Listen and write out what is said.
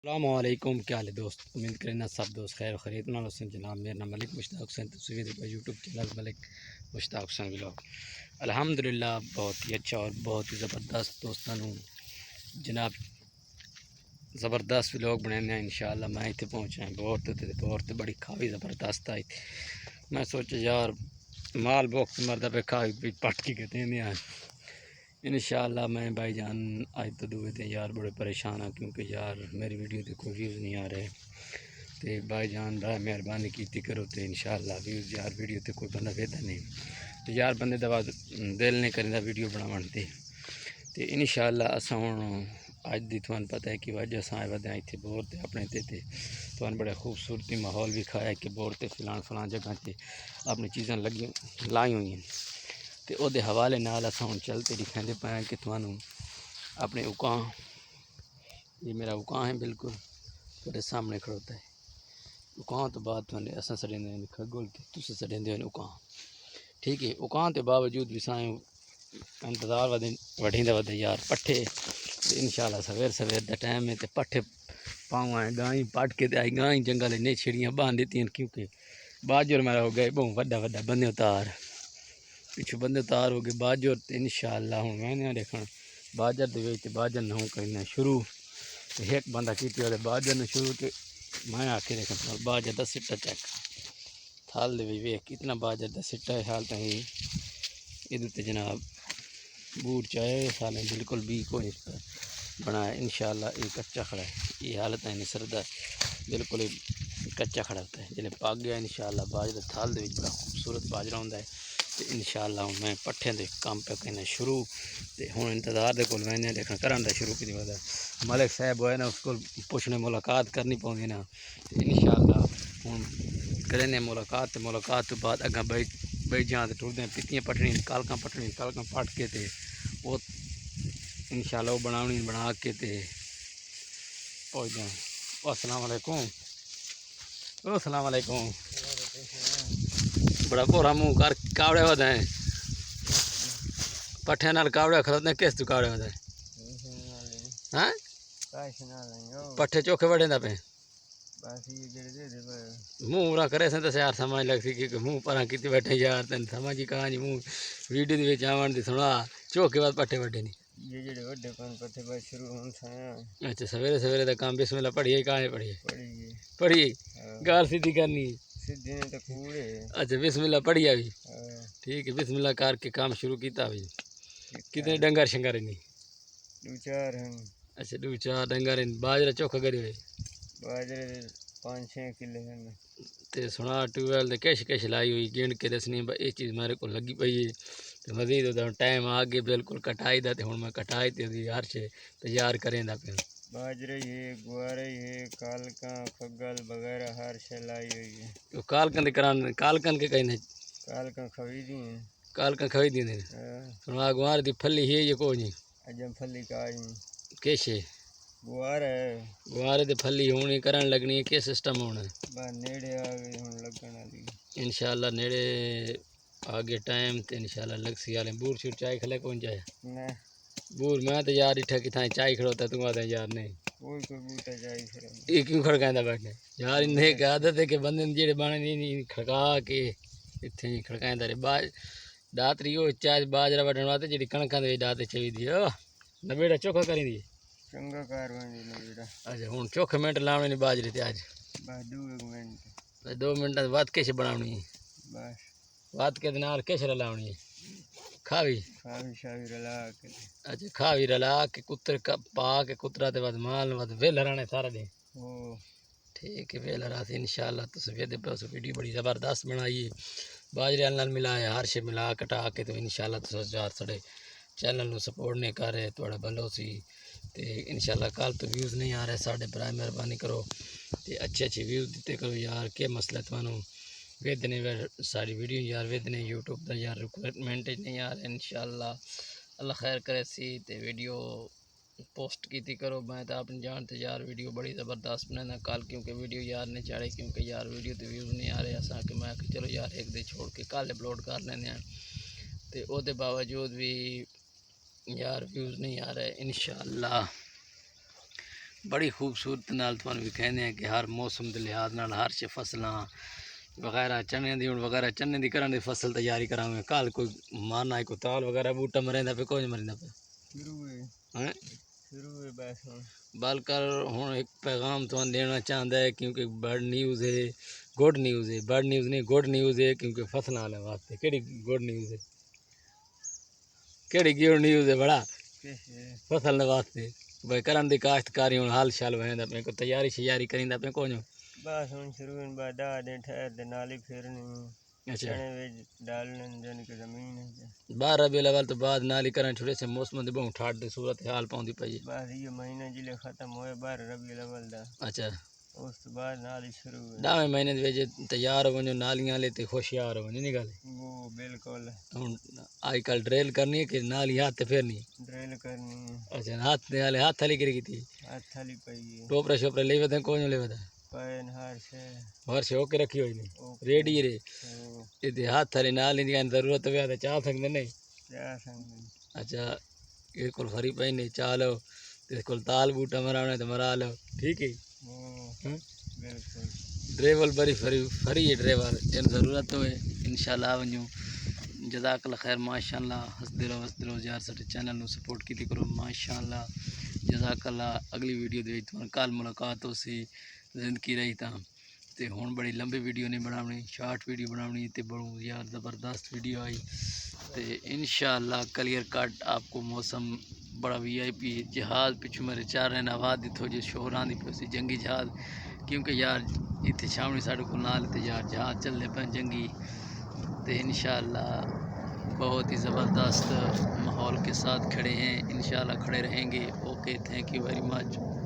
अस्सलामुअलैकुम, क्या हाल है दोस्त। उम्मीद करें सब दोस्त खैर खरीद ना हुसैन जनाब। मेरा नाम मलिक मुश्ताक हुसैन, तस्वीर YouTube channel Malik Mushtaq Hussain vlog. अल्हम्दुलिल्लाह बहुत ही अच्छा और बहुत ही ज़बरदस्त दोस्तों जनाब ज़बरदस्त व्लॉग बनाने इंशाअल्लाह। मैं इतने पहुँचा बहुत बड़ी खावी ज़बरदस्त आई। मैं सोचा यार माल बॉक्स मरदा पे खावी पट की कहते हैं इंशाअल्लाह। मैं भाईजान आज तो दुए थे यार बड़े परेशान हाँ, क्योंकि यार मेरी वीडियो तो कोई व्यूज़ नहीं आ रहे। तो भाईजान बड़ा मेहरबानी की करो तो इंशाअल्लाह व्यूज़ यार वीडियो तो कोई बंदा वेदा नहीं तो यार बंदे दवा दिल नहीं करेंदा वीडियो बनावन ते तो इंशाअल्लाह असा हुण अज दी तुहानू पता है कि वजह अस आए वधे इतने बोर ते अपने ते तुहानू बड़ा खूबसूरती माहौल भी खाया कि बोर ते फलां जगह से अपनी चीज़ां लगी लाई हुई हैं। तो वो हवाले नाल अस हुण चलते दिखाते पाए कि तुहानू अपने उकां, ये मेरा उकां है बिल्कुल तेरे सामने खड़ोता है। उकां तो बाद तुहानू अस सड़ेंदे खगोल तुस सड़ेंदे उकां, ठीक है। उकां के बावजूद भी साए इंतज़ार वठींदे वधे यार पट्ठे इंशाअल्लाह सवेर सवेर का टाइम है तो पट्ठे पाऊँ आए गाई पट के आई गाई जंगल ने छिड़ियाँ बांध दी क्योंकि बाजर मेरा हो गए बहुत वड्डा वड्डा बंदे उतार पिछू बंदे उतार हो गए बाजर तो इंशाअल्लाह हूँ मैं देखना बाजर के बाजर न करना शुरू तो एक बंदा की बाजर ने शुरू तो मैं आके देखना बाजर का सिट्टा चेक थाल दे वेख कितना बाजर का सिट्टा है। हाल तक इधर जनाब बूट चाहे साल बिल्कुल भी कोई इस पर बनाया इंशाअल्लाह। ये कच्चा खड़ा है, ये हालत है सरदा बिल्कुल कच्चा खड़ा होता है जिन्हें पक गया इंशाअल्लाह। बाजरा थाल दे बड़ा खूबसूरत बाजरा होंदा है तो इंशाअल्लाह मैं पट्ठे के काम पे करना शुरू तो हूँ इंतज़ार के कोल मैंने देखना करन दा शुरू की वजह मलिक साहब होए ना उसको पुछने मुलाकात करनी पौंदी ना तो इंशाअल्लाह हूँ करें मुलाकात तो बाद अगर बई जां तो टुरदे पितियाँ पटनी कालका पट के ते वो इंशाअल्लाह वो बनावनी बना के ते पहुँचते हैं। अस्सलाम वालेकुम, अस्सलाम वालेकुम। बड़ा भोरा मुँह कर कावड़े होते हैं पट्ठे नाल कावड़े खलोते किस तू कावड़े होते हैं पट्ठे चोखे बड़े पे मुँह उरा करे से तो यार समझ लग सी कि मुँह पर की बैठे यार तेन समझ ही कहा मुँह वीडियो आवन दी सुना चोखे बाद पट्ठे बड़े नहीं ये जेडे वड्डे कौन पट्ठे बस शुरू होन था। अच्छा सवेरे सवेरे का काम बिस्मिल्लाह पढ़िए कहाँ पढ़िए पढ़िए गाल सीधी करनी सीधी ने तो कूड़े। अच्छा बिस्मिल्लाह पढ़िया भी ठीक है। बिस्मिल्लाह करके काम शुरू किया भी कितने डंगर शंगर नहीं दो चार हैं। अच्छा दो चार डंगर बाजरा चोखा करे हुए बाजरे 5-6 किले हैं तो सुना ट्यूबवैल किश लाई हुई गिन के दसनी ये चीज़ मेरे को लगी पई है तो मजीद टाइम आ गया बिल्कुल कटाई का तो हूँ मैं कटाई तो हर शे तैयार करें पे बाजरे है गुआरे है कालका खगल वगैरह हर शे लाई हुई है। तो कालकन करान कालकन के कहीं कालका खरीदी है कालकन खरीदी ने सुना गुआर दी फली है ये को नहीं अजम फली का किश है गुआर है गुआरे तो फली होनी करन लगनी है क्या सिस्टम होना बस नेड़े आ गई हूँ लगन वाली इंशाअल्लाह नेड़े आगे टाइम तो इंशाअल्लाह लग सी आले बूर शूर चाय खले कौन जाए ना बूर मैं तो यार इठा कि चाय खड़ोता तू आता यार नहीं कोई बूटा जाई फिर ये क्यों खड़कांदा बैठे यार इन्हें एक आदत है कि बंदे जेड़े बाने नहीं खड़का के इत्थे ही खड़कांदा रे बाज दातरी हो चाय बाजरा वटन वाते जेड़ी कणकां दे दाते चवी दी ओ नबेड़ा चोखा करी दी चंगा कारवाई नबेड़ा। अच्छा हुन चोखे मिनट लावणे ने बाजरे ते आज बस 2 मिनट 2 मिनट बाद कैसे बनावनी है बस बात के नाल कैसे लावनी है खावी खावी शावी रला के अच्छा खावी रला के कुत्तर का पा के कुतरा ते बाद माल बाद वेल हराने सारा दिन ओ ठीक है वेल हरा इंशाअल्लाह तो सवेरे पे उस वीडियो बड़ी ज़बरदस्त बनाई है बाजरे नाल मिलाया हर शे मिला कटा के तो इंशाअल्लाह तो यार साढ़े चैनल में सपोर्ट नहीं कर रहे थोड़ा भलो सी तो इंशाअल्लाह कल तो व्यूज़ नहीं आ रहे साढ़े भरा मेहरबानी करो तो अच्छे व्यूज़ दिते करो यार के मसला थानू वेदने सारी वीडियो यार वेदने यूट्यूब का यार रिक्वायरमेंट नहीं आ रहा इंशाअल्लाह अल्लाह खैर करे सी ते वीडियो पोस्ट की करो। मैं तो अपनी जानते यार वीडियो बड़ी ज़बरदस्त बनाना कल क्योंकि वीडियो यार नहीं चाहे क्योंकि यार वीडियो तो व्यूज़ नहीं आ रहे असा कि मैं चलो यार एक दिन छोड़ के कल अपलोड कर लें तो वो बावजूद भी यार व्यूज़ नहीं आ रहे इंशाअल्लाह बड़ी खूबसूरत नाल तुहानू भी कहने हैं कि हर मौसम के लिहाज नाल हर शे फसलां वगैरह चने दी हुण वगैरह चने दी करन दी फसल तैयारी करांगे कल कोई मारना है कोई ताल वगैरह बूटा मरेंदा पे कोई मरेंदा पे हैं शुरू है बस हुण बलकर हुण एक पैगाम तुहानू देना चाहता है क्योंकि बड़ न्यूज़ है गुड न्यूज़ है बड़ न्यूज़ नहीं गुड न्यूज़ है क्योंकि फसलां वाले वास्ते केड़ी गुड न्यूज़ है केड़ी गुड न्यूज़ है बड़ा फसल वास्ते भाई करन दी काश्तकारी हुण हाल शाल वेंदा पे को तैयारी शयारी करिंदा पे कोई बस हुण शुरू होने बाद 10 दिन ठहर दे नाली फेरनी अच्छा चने विच डालने जाने की जमीन है 12 रबी अव्वल तो बाद नाली करन छुड़े से मौसम दे बहुत ठाट दी सूरत हाल पाउंदी पई है बस ये महीना जिले खत्म होए 12 रबी अव्वल दा अच्छा उस तो बाद नाली शुरू है 10वें महीने दे विच तैयार हो वञो नालियां ले ते होशियार हो वञो नी गल वो बिल्कुल हुण आजकल ड्रिल करनी है कि नाली हाथ ते फेरनी है ड्रिल करनी है अच्छा हाथ दे हाले हाथ हली करी की हाथ थाली पई है टोपरा शोपरा ले वदे कोई ले वदा पैन हार से वर्ष होके रखी हुई नहीं ओके रेडी रे तो ये हाथ हली नाली दी जरूरत है तो चाह सकते नहीं जा संग अच्छा ये कोल फरी पई नहीं चाह लो ते कोल ताल बूटा मराने तो मरा लो ठीक है वो हम्म? बिल्कुल ड्राइवर बड़ी फरी फरी है ड्राइवर जन ज़रूरत हो इंशाल्लाह वञो जज़ाकल्लाह खैर माशाल्लाह हंसते रहो यार साडे चैनल ਨੂੰ सपोर्ट कीती करो माशाल्लाह जज़ाकल्लाह अगली वीडियो दे विच कल मुलाकात हो सी जिंदगी रही तां ते हुण बड़ी लंबी वीडियो नहीं बनावनी शॉर्ट वीडियो बनावनी ते बड़ू यार ज़बरदस्त वीडियो आई ते इंशाल्लाह क्लियर कट आपको मौसम बड़ा VIP जहाज़ पिछू मेरे चार रहना आवाज़ दिथो जो शोर आंदी पी जंगी जहाज़ क्योंकि यार इतने छावनी साढ़े को नाल ते यार जहाज़ चलने पे जंगी तो इंशाल्लाह बहुत ही ज़बरदस्त माहौल के साथ खड़े हैं इंशाल्लाह खड़े रहेंगे okay thank you very much.